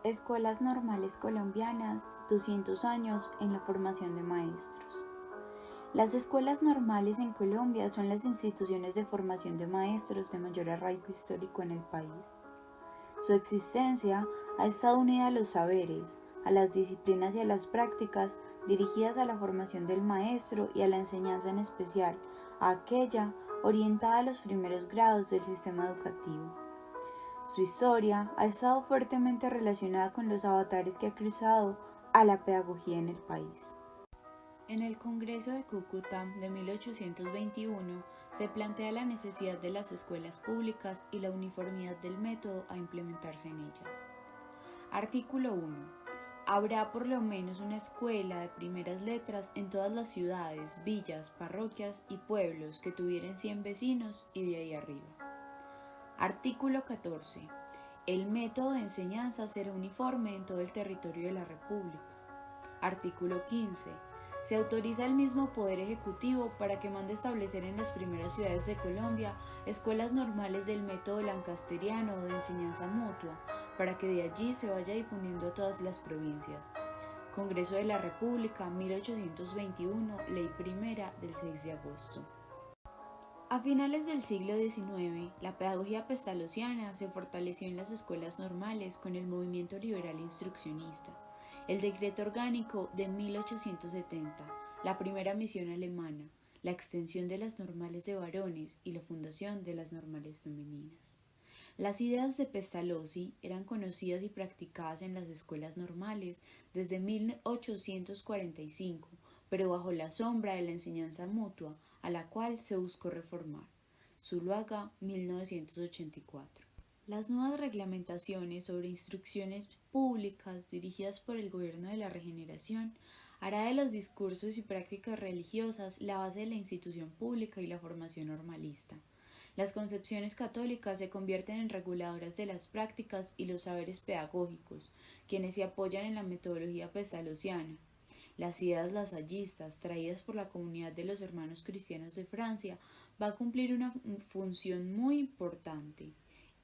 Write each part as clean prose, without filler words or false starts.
Escuelas Normales Colombianas, 200 años en la formación de maestros. Las escuelas normales en Colombia son las instituciones de formación de maestros de mayor arraigo histórico en el país. Su existencia ha estado unida a los saberes, a las disciplinas y a las prácticas dirigidas a la formación del maestro y a la enseñanza en especial, a aquella orientada a los primeros grados del sistema educativo. Su historia ha estado fuertemente relacionada con los avatares que ha cruzado a la pedagogía en el país. En el Congreso de Cúcuta de 1821 se plantea la necesidad de las escuelas públicas y la uniformidad del método a implementarse en ellas. Artículo 1. Habrá por lo menos una escuela de primeras letras en todas las ciudades, villas, parroquias y pueblos que tuvieran 100 vecinos y de ahí arriba. Artículo 14. El método de enseñanza será uniforme en todo el territorio de la República. Artículo 15. Se autoriza el mismo Poder Ejecutivo para que mande establecer en las primeras ciudades de Colombia escuelas normales del método lancasteriano o de enseñanza mutua, para que de allí se vaya difundiendo a todas las provincias. Congreso de la República, 1821, Ley Primera del 6 de agosto. A finales del siglo XIX, la pedagogía pestalozziana se fortaleció en las escuelas normales con el movimiento liberal instruccionista, el decreto orgánico de 1870, la primera misión alemana, la extensión de las normales de varones y la fundación de las normales femeninas. Las ideas de Pestalozzi eran conocidas y practicadas en las escuelas normales desde 1845, pero bajo la sombra de la enseñanza mutua, a la cual se buscó reformar. Zuluaga, 1984. Las nuevas reglamentaciones sobre instrucciones públicas dirigidas por el Gobierno de la Regeneración hará de los discursos y prácticas religiosas la base de la institución pública y la formación normalista. Las concepciones católicas se convierten en reguladoras de las prácticas y los saberes pedagógicos, quienes se apoyan en la metodología pestalozziana. Las ideas lasallistas, traídas por la comunidad de los hermanos cristianos de Francia, va a cumplir una función muy importante.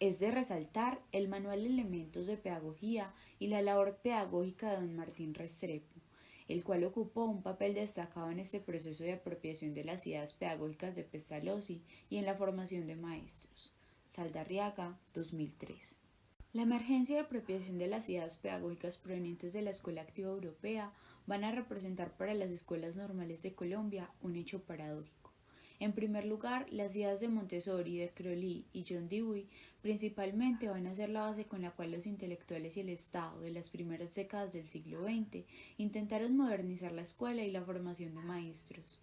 Es de resaltar el manual de elementos de pedagogía y la labor pedagógica de don Martín Restrepo, el cual ocupó un papel destacado en este proceso de apropiación de las ideas pedagógicas de Pestalozzi y en la formación de maestros. Saldarriaga, 2003. La emergencia y apropiación de las ideas pedagógicas provenientes de la Escuela Activa Europea van a representar para las escuelas normales de Colombia un hecho paradójico. En primer lugar, las ideas de Montessori, de Crowley y John Dewey principalmente van a ser la base con la cual los intelectuales y el Estado de las primeras décadas del siglo XX intentaron modernizar la escuela y la formación de maestros.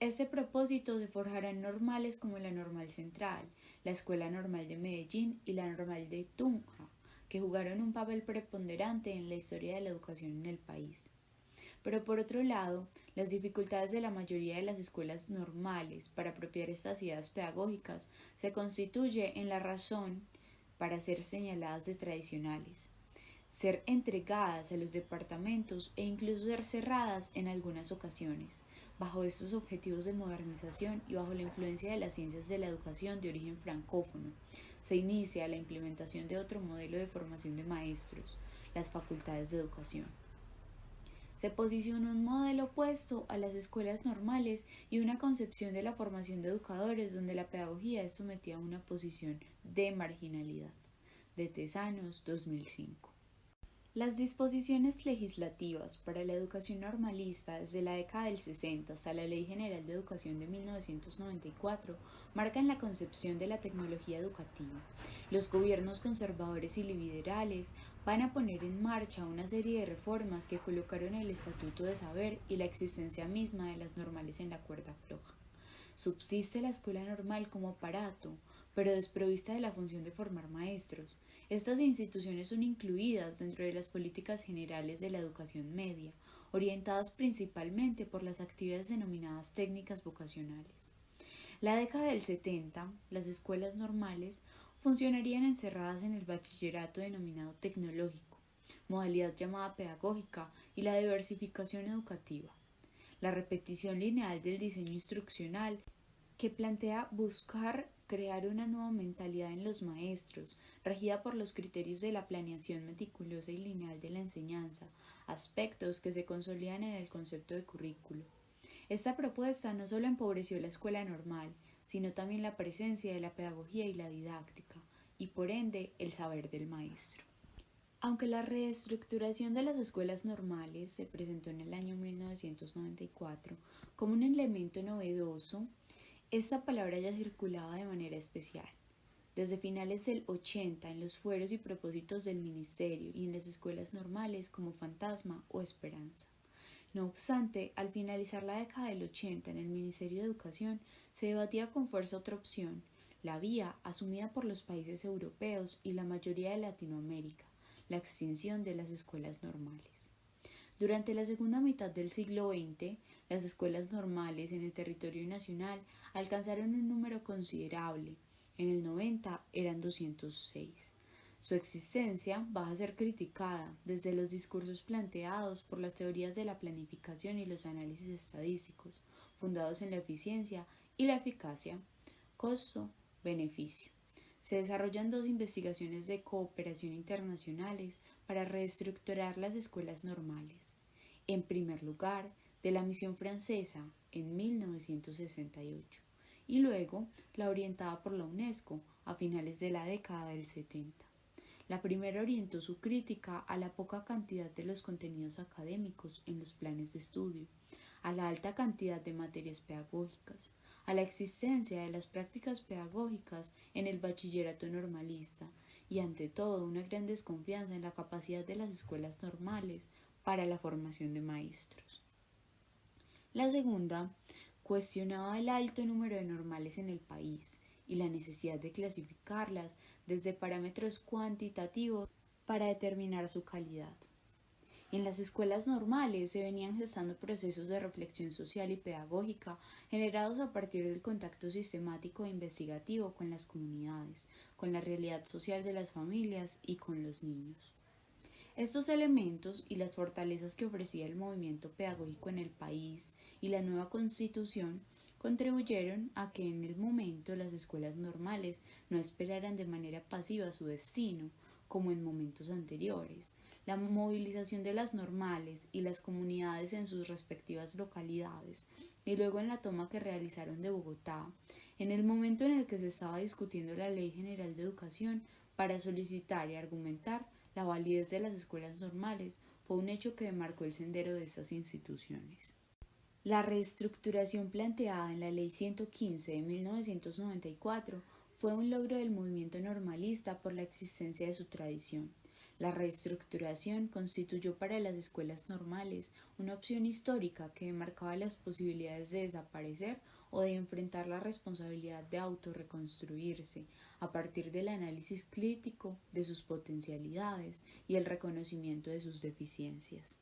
Este propósito se forjará en normales como la Normal Central, la Escuela Normal de Medellín y la Normal de Tunja, que jugaron un papel preponderante en la historia de la educación en el país. Pero por otro lado, las dificultades de la mayoría de las escuelas normales para apropiar estas ideas pedagógicas se constituye en la razón para ser señaladas de tradicionales, ser entregadas a los departamentos e incluso ser cerradas en algunas ocasiones. Bajo estos objetivos de modernización y bajo la influencia de las ciencias de la educación de origen francófono, se inicia la implementación de otro modelo de formación de maestros, las facultades de educación. Se posiciona un modelo opuesto a las escuelas normales y una concepción de la formación de educadores donde la pedagogía es sometida a una posición de marginalidad. De Tesanos, 2005. Las disposiciones legislativas para la educación normalista desde la década del 60 hasta la Ley General de Educación de 1994 marcan la concepción de la tecnología educativa. Los gobiernos conservadores y liberales van a poner en marcha una serie de reformas que colocaron el estatuto de saber y la existencia misma de las normales en la cuerda floja. Subsiste la escuela normal como aparato, pero desprovista de la función de formar maestros. Estas instituciones son incluidas dentro de las políticas generales de la educación media, orientadas principalmente por las actividades denominadas técnicas vocacionales. La década del 70, las escuelas normales funcionarían encerradas en el bachillerato denominado tecnológico, modalidad llamada pedagógica y la diversificación educativa. La repetición lineal del diseño instruccional que plantea buscar crear una nueva mentalidad en los maestros, regida por los criterios de la planeación meticulosa y lineal de la enseñanza, aspectos que se consolidan en el concepto de currículo. Esta propuesta no solo empobreció la escuela normal, sino también la presencia de la pedagogía y la didáctica, y por ende el saber del maestro. Aunque la reestructuración de las escuelas normales se presentó en el año 1994 como un elemento novedoso, esta palabra ya circulaba de manera especial. Desde finales del 80 en los fueros y propósitos del ministerio y en las escuelas normales como fantasma o esperanza. No obstante, al finalizar la década del 80 en el Ministerio de Educación se debatía con fuerza otra opción, la vía asumida por los países europeos y la mayoría de Latinoamérica, la extinción de las escuelas normales. Durante la segunda mitad del siglo XX, las escuelas normales en el territorio nacional alcanzaron un número considerable. En el 90 eran 206. Su existencia va a ser criticada desde los discursos planteados por las teorías de la planificación y los análisis estadísticos, fundados en la eficiencia y la eficacia, costo-beneficio. Se desarrollan dos investigaciones de cooperación internacionales para reestructurar las escuelas normales. En primer lugar, de la misión francesa en 1968 y luego la orientada por la UNESCO a finales de la década del 70. La primera orientó su crítica a la poca cantidad de los contenidos académicos en los planes de estudio, a la alta cantidad de materias pedagógicas, a la existencia de las prácticas pedagógicas en el bachillerato normalista y ante todo una gran desconfianza en la capacidad de las escuelas normales para la formación de maestros. La segunda cuestionaba el alto número de normales en el país y la necesidad de clasificarlas desde parámetros cuantitativos para determinar su calidad. En las escuelas normales se venían gestando procesos de reflexión social y pedagógica generados a partir del contacto sistemático e investigativo con las comunidades, con la realidad social de las familias y con los niños. Estos elementos y las fortalezas que ofrecía el movimiento pedagógico en el país y la nueva constitución contribuyeron a que en el momento las escuelas normales no esperaran de manera pasiva su destino, como en momentos anteriores. La movilización de las normales y las comunidades en sus respectivas localidades, y luego en la toma que realizaron de Bogotá, en el momento en el que se estaba discutiendo la Ley General de Educación para solicitar y argumentar la validez de las escuelas normales, fue un hecho que demarcó el sendero de estas instituciones. La reestructuración planteada en la Ley 115 de 1994 fue un logro del movimiento normalista por la existencia de su tradición. La reestructuración constituyó para las escuelas normales una opción histórica que demarcaba las posibilidades de desaparecer o de enfrentar la responsabilidad de autorreconstruirse a partir del análisis crítico de sus potencialidades y el reconocimiento de sus deficiencias.